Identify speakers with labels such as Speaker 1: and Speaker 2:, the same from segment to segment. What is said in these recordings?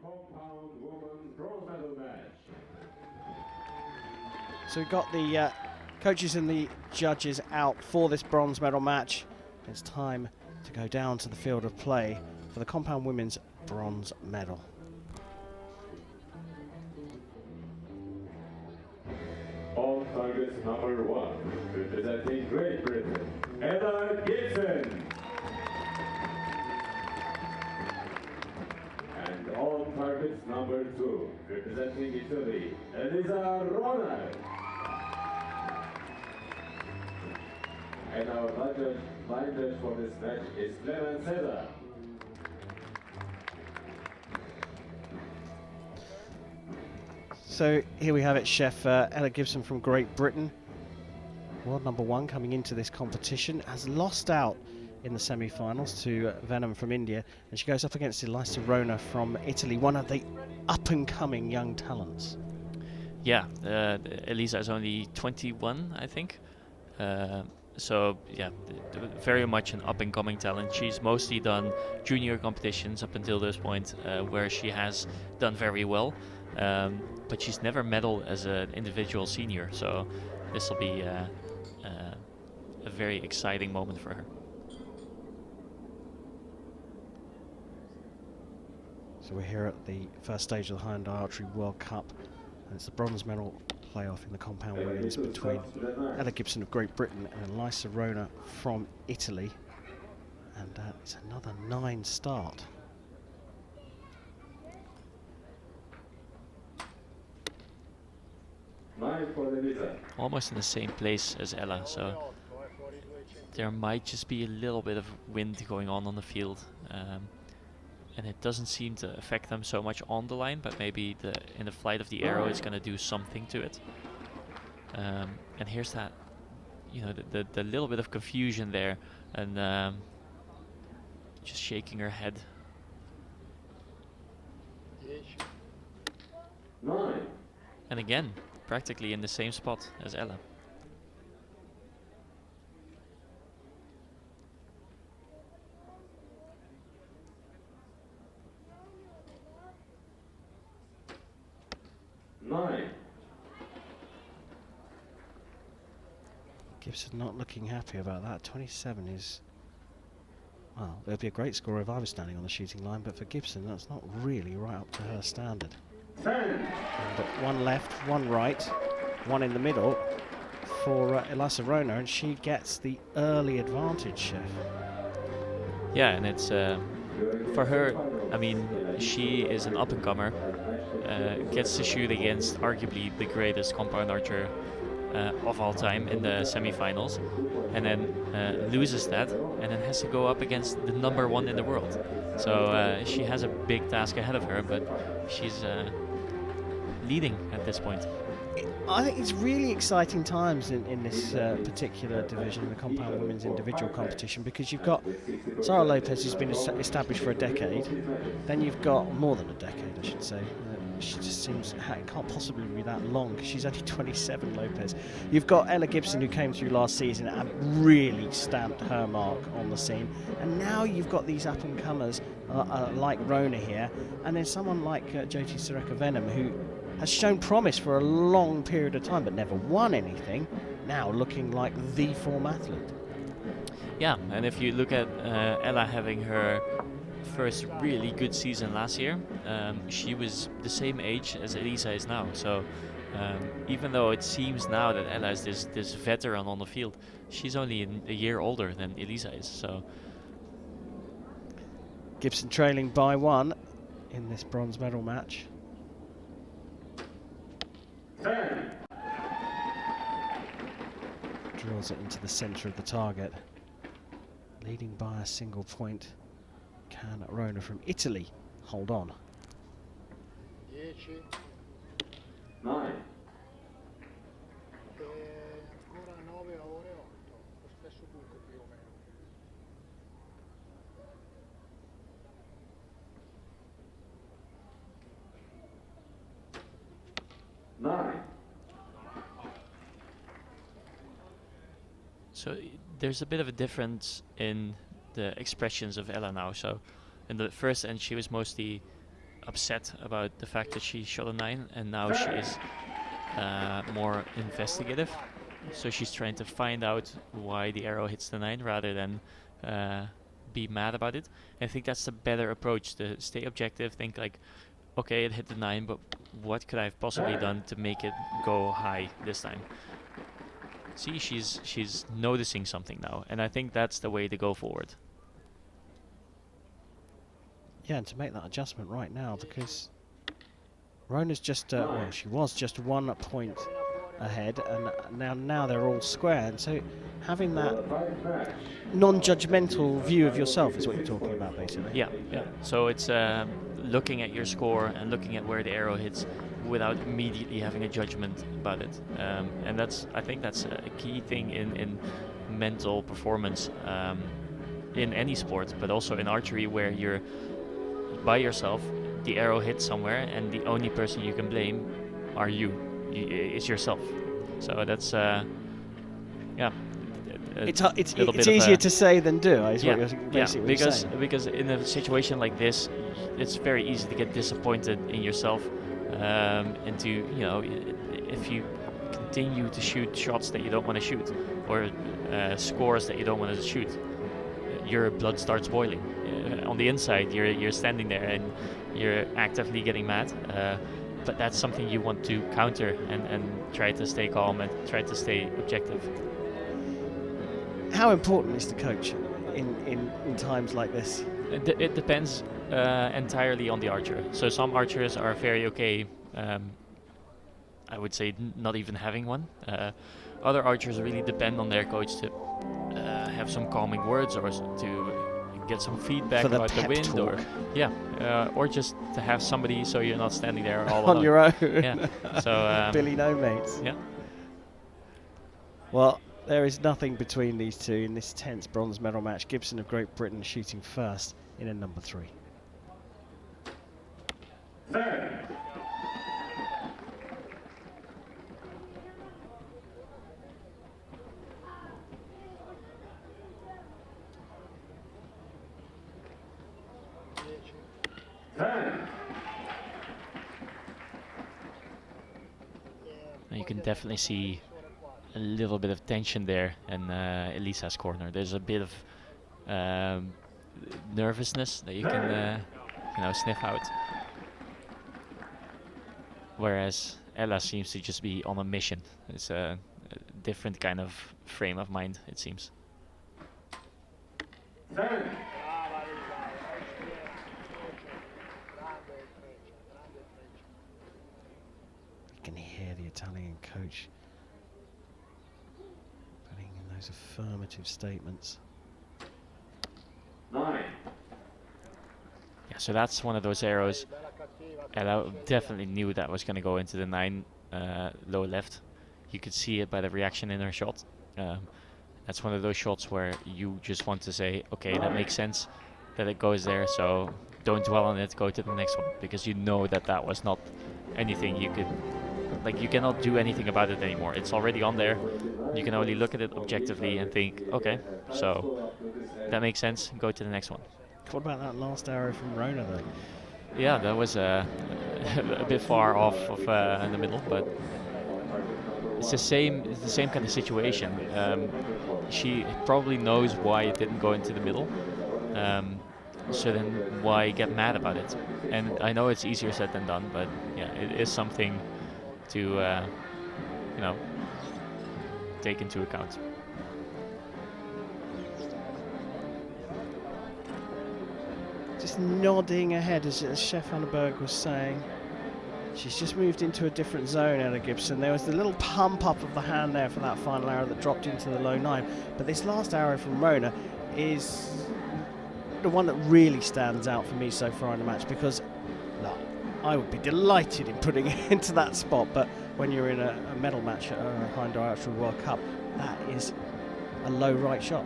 Speaker 1: compound woman bronze medal match.
Speaker 2: So we've got the coaches and the judges out for this bronze medal match. It's time to go down to the field of play for the compound women's bronze medal.
Speaker 1: On targets number 1, representing Great Britain, Ella Gibson. And on targets number 2, representing Italy, Elisa Roner. And our line judge for this match is Ella.
Speaker 2: So here we have it, Chef. Ella Gibson from Great Britain, world number 1 coming into this competition, has lost out in the semi-finals to Venom from India, and she goes up against Elisa Roner from Italy, one of the up-and-coming young talents.
Speaker 3: Yeah, Elisa is only 21, I think. So yeah, very much an up-and-coming talent. She's mostly done junior competitions up until this point, where she has done very well. But she's never medaled as an individual senior, so this will be a very exciting moment for her.
Speaker 2: So we're here at the first stage of the Hyundai Archery World Cup, and it's the bronze medal playoff in the compound women's between Ella Gibson of Great Britain and Elisa Roner from Italy, and it's another 9 start.
Speaker 3: Almost in the same place as Ella, so there might just be a little bit of wind going on the field, and it doesn't seem to affect them so much on the line, but maybe in the flight of the arrow it's going to do something to it. And here's that, you know, the little bit of confusion there, and just shaking her head.
Speaker 1: 9.
Speaker 3: And again, practically in the same spot as Ella.
Speaker 2: Gibson not looking happy about that. 27 is, well, it would be a great score if I was standing on the shooting line, but for Gibson that's not really right up to her standard. But 1 left, 1 right, 1 in the middle for Elisa Roner, and she gets the early advantage, Chef.
Speaker 3: Yeah, and it's for her, I mean, she is an up-and-comer, gets to shoot against arguably the greatest compound archer of all time in the semi-finals, and then loses that, and then has to go up against the number 1 in the world. So she has a big task ahead of her, but she's leading at this point.
Speaker 2: I think it's really exciting times in this particular division, the compound women's individual competition, because you've got Sara Lopez, who's been established for a decade. Then you've got more than a decade, I should say. She just seems, it can't possibly be that long, because she's only 27, Lopez. You've got Ella Gibson, who came through last season and really stamped her mark on the scene. And now you've got these up-and-comers like Roner here, and then someone like Jyoti Sureka Venom, who has shown promise for a long period of time but never won anything, now looking like the form athlete.
Speaker 3: Yeah, and if you look at Ella having her first really good season last year, she was the same age as Elisa is now. So even though it seems now that Ella is this veteran on the field, she's only a year older than Elisa is. So
Speaker 2: Gibson trailing by 1 in this bronze medal match.
Speaker 1: 10.
Speaker 2: Drills it into the centre of the target. Leading by a single point. Can Roner from Italy hold on?
Speaker 1: 9.
Speaker 3: So there's a bit of a difference in the expressions of Ella now. So in the first end she was mostly upset about the fact that she shot a 9, and now she is more investigative. So she's trying to find out why the arrow hits the 9 rather than be mad about it. And I think that's the better approach, to stay objective, think like, okay, it hit the 9, but what could I have possibly done to make it go high this time? See, she's noticing something now, and I think that's the way to go forward.
Speaker 2: Yeah, and to make that adjustment right now, because Roner's just, well, she was just 1 point ahead, and now they're all square, and so having that non-judgmental view of yourself is what you're talking about, basically.
Speaker 3: Yeah, yeah. So it's looking at your score and looking at where the arrow hits without immediately having a judgment about it, and I think that's a key thing in mental performance in any sport, but also in archery, where you're by yourself, the arrow hits somewhere, and the only person you can blame are it's yourself. So that's yeah.
Speaker 2: It's easier to say than do. Is what you're basically saying.
Speaker 3: Because in a situation like this, it's very easy to get disappointed in yourself, and to, you know, if you continue to shoot shots that you don't want to shoot, or scores that you don't want to shoot, your blood starts boiling. On the inside, you're standing there and you're actively getting mad. But that's something you want to counter and try to stay calm and try to stay objective.
Speaker 2: How important is the coach in times like this?
Speaker 3: It depends entirely on the archer. So some archers are very okay, I would say not even having one. Other archers really depend on their coach to have some calming words, or to get some feedback about the wind,
Speaker 2: talk.
Speaker 3: or just to have somebody so you're not standing there all
Speaker 2: on
Speaker 3: alone.
Speaker 2: your own.
Speaker 3: Yeah. So
Speaker 2: Billy no mates.
Speaker 3: Yeah.
Speaker 2: Well, there is nothing between these two in this tense bronze medal match. Gibson of Great Britain shooting first in a number 3.
Speaker 1: Third.
Speaker 3: You can definitely see a little bit of tension there in Elisa's corner. There's a bit of nervousness that you can sniff out. Whereas Ella seems to just be on a mission. It's a different kind of frame of mind, it seems.
Speaker 2: You can hear the Italian coach putting in those affirmative statements.
Speaker 1: 9.
Speaker 3: Yeah, so that's one of those arrows. Ella definitely knew that was going to go into the 9 low left. You could see it by the reaction in her shot. That's one of those shots where you just want to say, okay, that makes sense that it goes there, so don't dwell on it, go to the next one, because you know that that was not anything you could, like, you cannot do anything about it anymore. It's already on there. You can only look at it objectively and think, okay, so that makes sense, go to the next one.
Speaker 2: What about that last arrow from Roner though?
Speaker 3: Yeah, that was a bit far off of in the middle, but it's the same kind of situation. She probably knows why it didn't go into the middle, so then why get mad about it? And I know it's easier said than done, but yeah, it is something to take into account.
Speaker 2: Just nodding ahead as Chef Anneberg was saying. She's just moved into a different zone, Ella Gibson. There was the little pump up of the hand there for that final arrow that dropped into the low 9. But this last arrow from Roner is the one that really stands out for me so far in the match, because look, I would be delighted in putting it into that spot, but when you're in a medal match at a Hyundai Archery World Cup, that is a low right shot.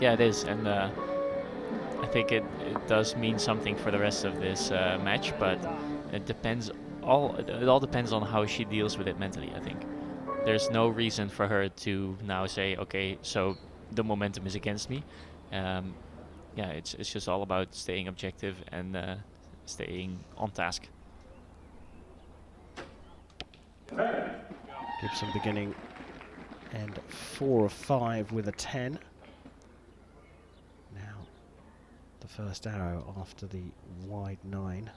Speaker 3: Yeah, it is, and I think it does mean something for the rest of this match, but it depends. It all depends on how she deals with it mentally, I think. There's no reason for her to now say, okay, so the momentum is against me. Yeah, it's just all about staying objective and staying on task.
Speaker 2: Gibson beginning and 4 of 5 with a 10. Now the first arrow after the wide 9.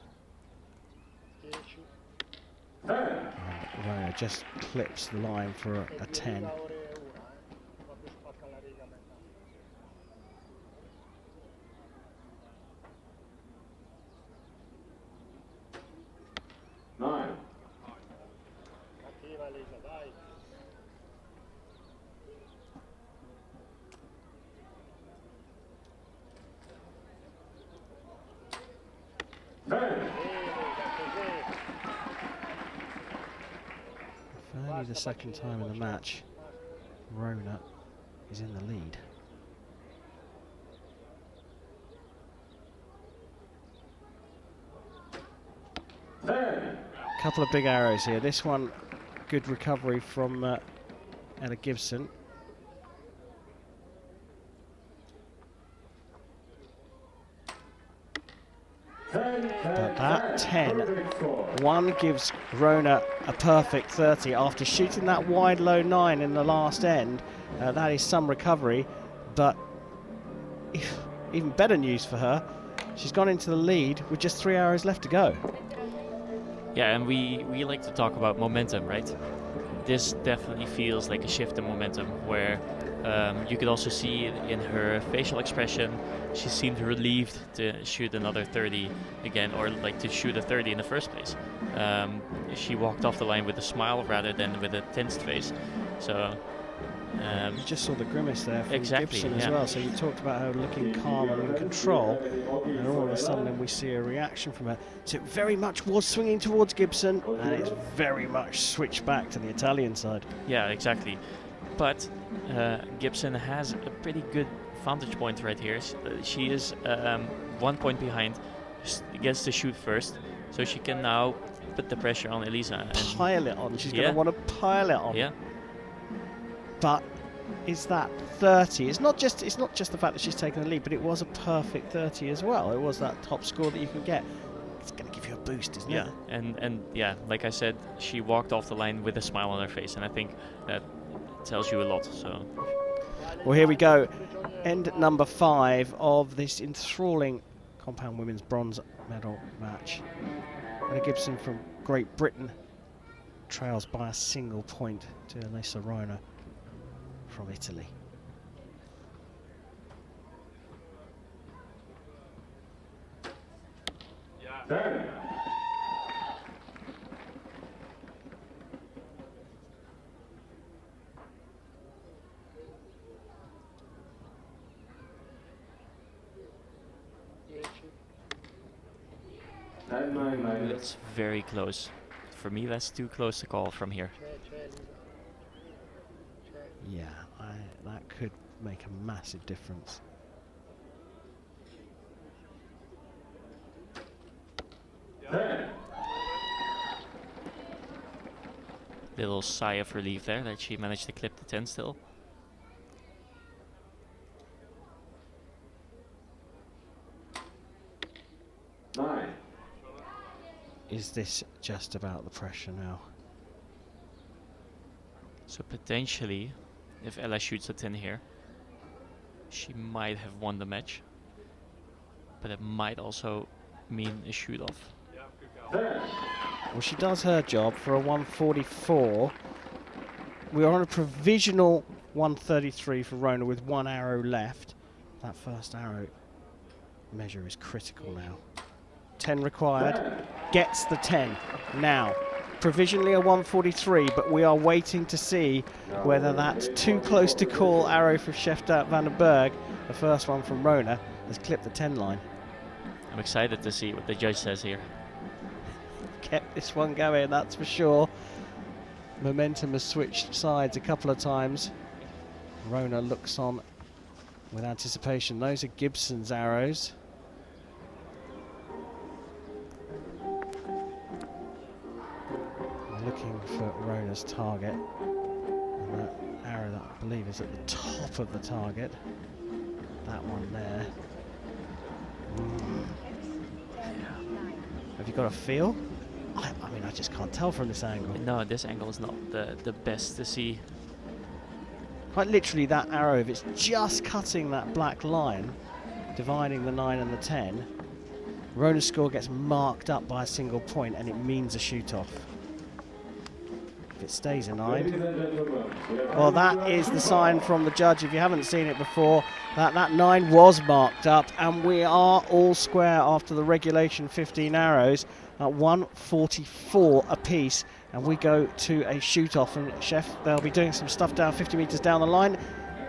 Speaker 2: And Roner just clips the line for a 10. Only the second time in the match, Roner is in the lead. Couple of big arrows here. This one, good recovery from Ella Gibson. But that 10, one gives Roner a perfect 30 after shooting that wide low 9 in the last end. That is some recovery, but even better news for her, she's gone into the lead with just 3 arrows left to go.
Speaker 3: Yeah, and we like to talk about momentum, right? This definitely feels like a shift in momentum, where you could also see in her facial expression, she seemed relieved to shoot another 30 again, or like to shoot a 30 in the first place. She walked off the line with a smile rather than with a tensed face. So
Speaker 2: you just saw the grimace there from
Speaker 3: exactly,
Speaker 2: Gibson as well. So you talked about her looking calm and in control, and all of a sudden then we see a reaction from her. So it very much was swinging towards Gibson, and it's very much switched back to the Italian side.
Speaker 3: Yeah, exactly. But Gibson has a pretty good vantage point right here. She is 1 point behind, gets to shoot first, so she can now put the pressure on Elisa. And
Speaker 2: pile it on. She's going to want to pile it on.
Speaker 3: Yeah.
Speaker 2: But is that 30? It's not just the fact that she's taken the lead, but it was a perfect 30 as well. It was that top score that you can get. It's going to give you a boost, isn't it?
Speaker 3: Yeah, and yeah, like I said, she walked off the line with a smile on her face, and I think that tells you a lot. So,
Speaker 2: well, here we go. End number 5 of this enthralling compound women's bronze medal match. Ella Gibson from Great Britain trails by a single point to Elisa Roner from Italy.
Speaker 3: That's very close. For me, that's too close to call from here.
Speaker 2: Yeah, that could make a massive difference.
Speaker 3: Little sigh of relief there that she managed to clip the 10 still.
Speaker 2: Is this just about the pressure now?
Speaker 3: So potentially, if Ella shoots a 10 here, she might have won the match. But it might also mean a shoot-off.
Speaker 2: Well, she does her job for a 144. We are on a provisional 133 for Roner with 1 arrow left. That first arrow measure is critical now. 10 required, gets the 10 now. Provisionally a 143, but we are waiting to see whether that too close to call arrow for Cheftat van den Berg, the first one from Roner, has clipped the 10 line.
Speaker 3: I'm excited to see what the judge says here.
Speaker 2: Kept this one going, that's for sure. Momentum has switched sides a couple of times. Roner looks on with anticipation. Those are Gibson's arrows. Looking for Roner's target, and that arrow that I believe is at the top of the target, that one there. Have you got a feel? I mean, I just can't tell from this angle.
Speaker 3: No, this angle is not the best to see.
Speaker 2: Quite literally, that arrow, if it's just cutting that black line, dividing the 9 and the 10, Roner's score gets marked up by a single point, and it means a shoot-off. If it stays a 9, well, that is the sign from the judge. If you haven't seen it before, that 9 was marked up, and we are all square after the regulation 15 arrows at 144 apiece, and we go to a shoot-off. And Chef, they'll be doing some stuff down 50 meters down the line.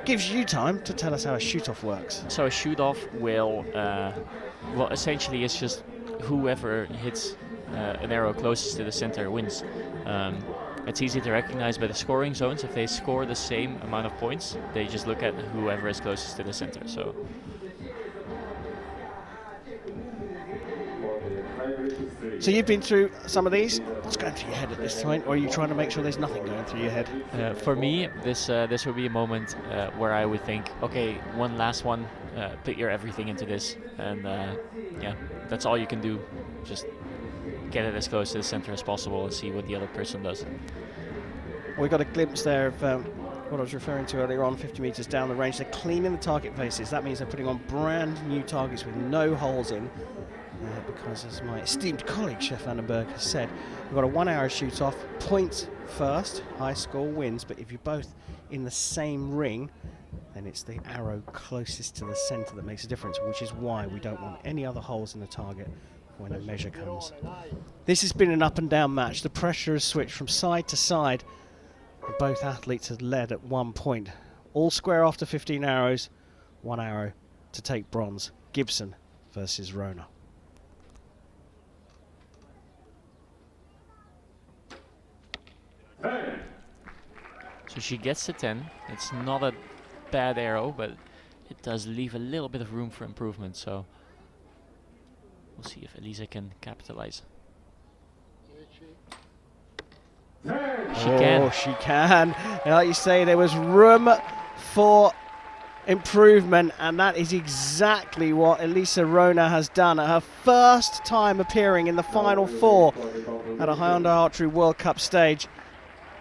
Speaker 2: Gives you time to tell us how a shoot-off works.
Speaker 3: So a shoot-off will, well, essentially it's just whoever hits an arrow closest to the center wins. It's easy to recognize by the scoring zones. If they score the same amount of points, they just look at whoever is closest to the center. So
Speaker 2: you've been through some of these. What's going through your head at this point, or are you trying to make sure there's nothing going through your head?
Speaker 3: For me, this would be a moment where I would think, okay, one last one, put your everything into this, and yeah, that's all you can do. Just get it as close to the center as possible and see what the other person does.
Speaker 2: We got a glimpse there of what I was referring to earlier on, 50 meters down the range. They're cleaning the target faces. That means they're putting on brand new targets with no holes in. Because, as my esteemed colleague Chef Vandenberg has said, we've got a 1 arrow shoot off, point first, high score wins, but if you're both in the same ring, then it's the arrow closest to the center that makes a difference, which is why we don't want any other holes in the target when a measure comes. This has been an up and down match. The pressure has switched from side to side. Both athletes have led at 1 point. All square after 15 arrows, 1 arrow to take bronze. Gibson versus Roner.
Speaker 3: So she gets to 10. It's not a bad arrow, but it does leave a little bit of room for improvement. So we'll see if Elisa can capitalize. She can.
Speaker 2: Oh, she can. And like you say, there was room for improvement, and that is exactly what Elisa Roner has done at her first time appearing in the Final Four at a Hyundai Archery World Cup stage.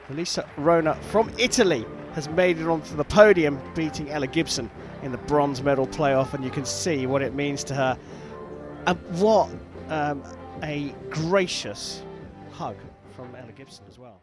Speaker 2: Elisa Roner from Italy has made it onto the podium, beating Ella Gibson in the bronze medal playoff, and you can see what it means to her. And what a gracious hug from Ella Gibson as well.